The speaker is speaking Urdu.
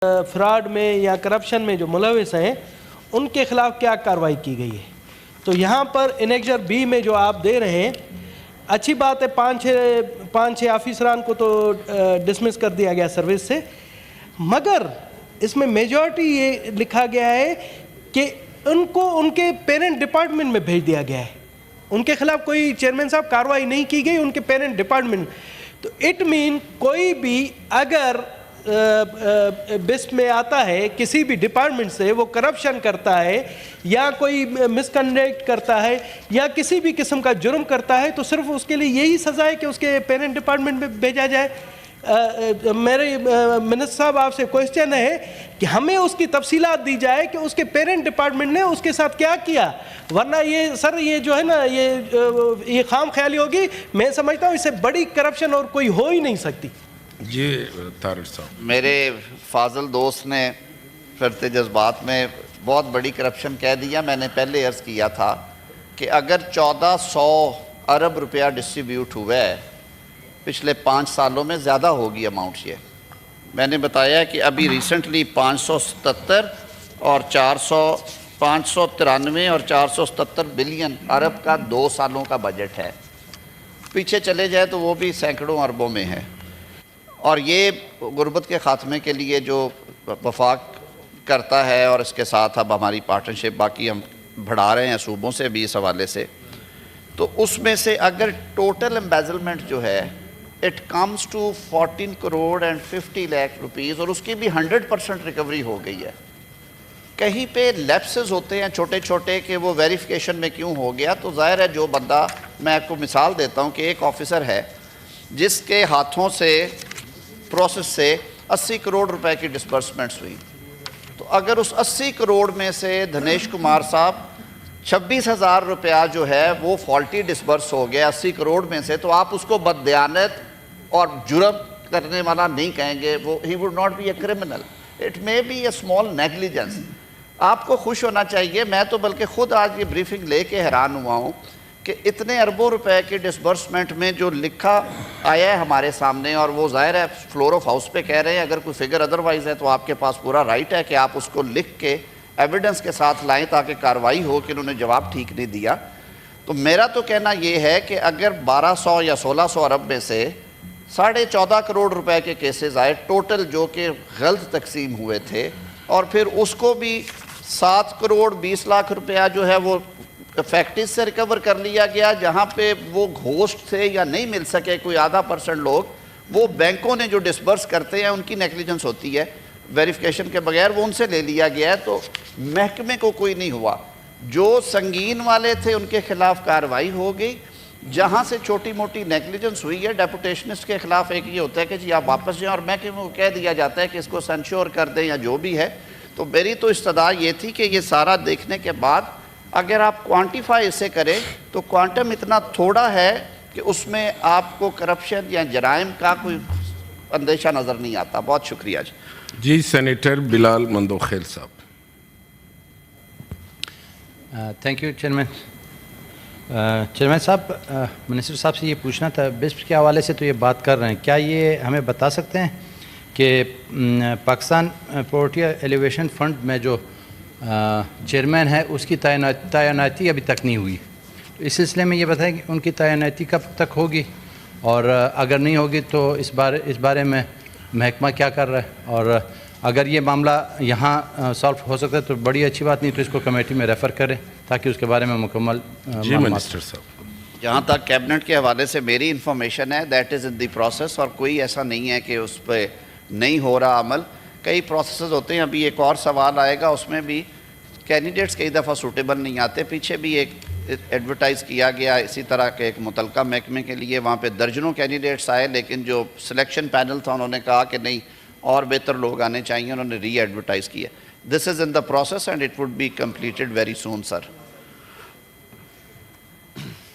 فراڈ میں یا کرپشن میں جو ملوث ہیں ان کے خلاف کیا کارروائی کی گئی ہے. تو یہاں پر انیکزر بی میں جو آپ دے رہے ہیں اچھی بات ہے، پانچ چھ آفیسران کو تو ڈسمس کر دیا گیا سروس سے، مگر اس میں میجورٹی یہ لکھا گیا ہے کہ ان کو ان کے پیرنٹ ڈپارٹمنٹ میں بھیج دیا گیا ہے. ان کے خلاف کوئی چیئرمین صاحب کارروائی نہیں کی گئی، ان کے پیرنٹ ڈپارٹمنٹ. تو اٹ مین کوئی بھی اگر بسٹ میں آتا ہے کسی بھی ڈپارٹمنٹ سے، وہ کرپشن کرتا ہے یا کوئی مس کنڈکٹ کرتا ہے یا کسی بھی قسم کا جرم کرتا ہے، تو صرف اس کے لیے یہی سزا ہے کہ اس کے پیرنٹ ڈپارٹمنٹ میں بھیجا جائے. میرے منسٹر صاحب آپ سے کوشچن ہے کہ ہمیں اس کی تفصیلات دی جائے کہ اس کے پیرنٹ ڈپارٹمنٹ نے اس کے ساتھ کیا کیا، ورنہ یہ سر یہ جو ہے نا یہ خام خیالی ہوگی. میں سمجھتا ہوں اس سے بڑی کرپشن اور کوئی ہو ہی نہیں سکتی. جی طارق صاحب، میرے فاضل دوست نے فرتے جذبات میں بہت بڑی کرپشن کہہ دیا. میں نے پہلے عرض کیا تھا کہ اگر 1400 ارب روپیہ ڈسٹریبیوٹ ہوا ہے پچھلے 5 سالوں میں، زیادہ ہوگی اماؤنٹ. یہ میں نے بتایا کہ ابھی ریسنٹلی 577 اور 593 اور 477 بلین ارب کا 2 سالوں کا بجٹ ہے. پیچھے چلے جائے تو وہ بھی سینکڑوں اربوں میں ہے. اور یہ غربت کے خاتمے کے لیے جو وفاق کرتا ہے، اور اس کے ساتھ اب ہماری پارٹنرشپ باقی ہم بڑھا رہے ہیں صوبوں سے بھی اس حوالے سے، تو اس میں سے اگر ٹوٹل امبیزلمنٹ جو ہے it comes to 14 crore and 50 lakh rupees, اور اس کی بھی 100% ریکوری ہو گئی ہے. کہیں پہ لیپسز ہوتے ہیں چھوٹے چھوٹے کہ وہ ویریفیکیشن میں کیوں ہو گیا. تو ظاہر ہے جو بندہ، میں آپ کو مثال دیتا ہوں کہ ایک آفیسر ہے جس کے ہاتھوں سے پروسیس سے 80 کروڑ روپے کی ڈسبرسمنٹس ہوئی، تو اگر اس 80 کروڑ میں سے دھنیش کمار صاحب 26,000 روپیہ جو ہے وہ فالٹی ڈسبرس ہو گیا 80 کروڑ میں سے، تو آپ اس کو بددیانت اور جرم کرنے والا نہیں کہیں گے. وہ he would not be a criminal. It may be a small negligence. آپ کو خوش ہونا چاہیے. میں تو بلکہ خود آج یہ بریفنگ لے کے حیران ہوا ہوں کہ اتنے اربوں روپے کے ڈسبرسمنٹ میں جو لکھا آیا ہے ہمارے سامنے، اور وہ ظاہر ہے فلور آف ہاؤس پہ کہہ رہے ہیں. اگر کوئی فگر ادروائز ہے تو آپ کے پاس پورا رائٹ ہے کہ آپ اس کو لکھ کے ایویڈنس کے ساتھ لائیں تاکہ کارروائی ہو کہ انہوں نے جواب ٹھیک نہیں دیا. تو میرا تو کہنا یہ ہے کہ اگر 1200 یا 1600 ارب میں سے 14.5 کروڑ روپے کے کیسز آئے ٹوٹل جو کہ غلط تقسیم ہوئے تھے، اور پھر اس کو بھی 7 کروڑ 20 لاکھ روپیہ جو ہے وہ فیکٹریز سے ریکور کر لیا گیا، جہاں پہ وہ گھوسٹ تھے یا نہیں مل سکے کوئی آدھا % لوگ، وہ بینکوں نے جو ڈسبرس کرتے ہیں ان کی نیگلیجنس ہوتی ہے ویریفیکیشن کے بغیر، وہ ان سے لے لیا گیا ہے. تو محکمے کو کوئی نہیں ہوا. جو سنگین والے تھے ان کے خلاف کارروائی ہو گئی. جہاں سے چھوٹی موٹی نیگلیجنس ہوئی ہے ڈیپوٹیشنسٹ کے خلاف، ایک یہ ہوتا ہے کہ جی آپ واپس جائیں، اور محکمے کو کہہ دیا جاتا ہے کہ اس کو سینشور کر دیں یا جو بھی ہے. تو میری تو استدعا یہ تھی کہ یہ سارا دیکھنے کے بعد اگر آپ کوانٹیفائی اسے کریں تو کوانٹم اتنا تھوڑا ہے کہ اس میں آپ کو کرپشن یا جرائم کا کوئی اندیشہ نظر نہیں آتا. بہت شکریہ جی. جی سینیٹر بلال مندوخیل صاحب. Thank you chairman. چیئرمین صاحب، منسٹر صاحب سے یہ پوچھنا تھا، بسٹ کے حوالے سے تو یہ بات کر رہے ہیں، کیا یہ ہمیں بتا سکتے ہیں کہ پاکستان پورٹی ایلیویشن فنڈ میں جو چیئرمین ہے اس کی تعیناتی ابھی تک نہیں ہوئی؟ اس سلسلے میں یہ بتائیں کہ ان کی تعیناتی کب تک ہوگی، اور اگر نہیں ہوگی تو اس بارے میں محکمہ کیا کر رہا ہے، اور اگر یہ معاملہ یہاں سالو ہو سکتا ہے تو بڑی اچھی بات، نہیں تو اس کو کمیٹی میں ریفر کریں تاکہ اس کے بارے میں مکمل جی منسٹر صاحب. جہاں تک کیبنٹ کے حوالے سے میری انفارمیشن ہے that is in the process, اور کوئی ایسا نہیں ہے کہ اس پہ نہیں ہو رہا عمل. کئی پروسیسز ہوتے ہیں. ابھی ایک اور سوال آئے گا، اس میں بھی کینڈیڈیٹس کئی دفعہ سوٹیبل نہیں آتے. پیچھے بھی ایک ایڈورٹائز کیا گیا اسی طرح کے ایک متعلقہ محکمے کے لیے، وہاں پہ درجنوں کینڈیڈیٹس آئے، لیکن جو سلیکشن پینل تھا انہوں نے کہا کہ نہیں اور بہتر لوگ آنے چاہیے، انہوں نے ری ایڈورٹائز کیا. This is in the process and it would be completed very soon sir.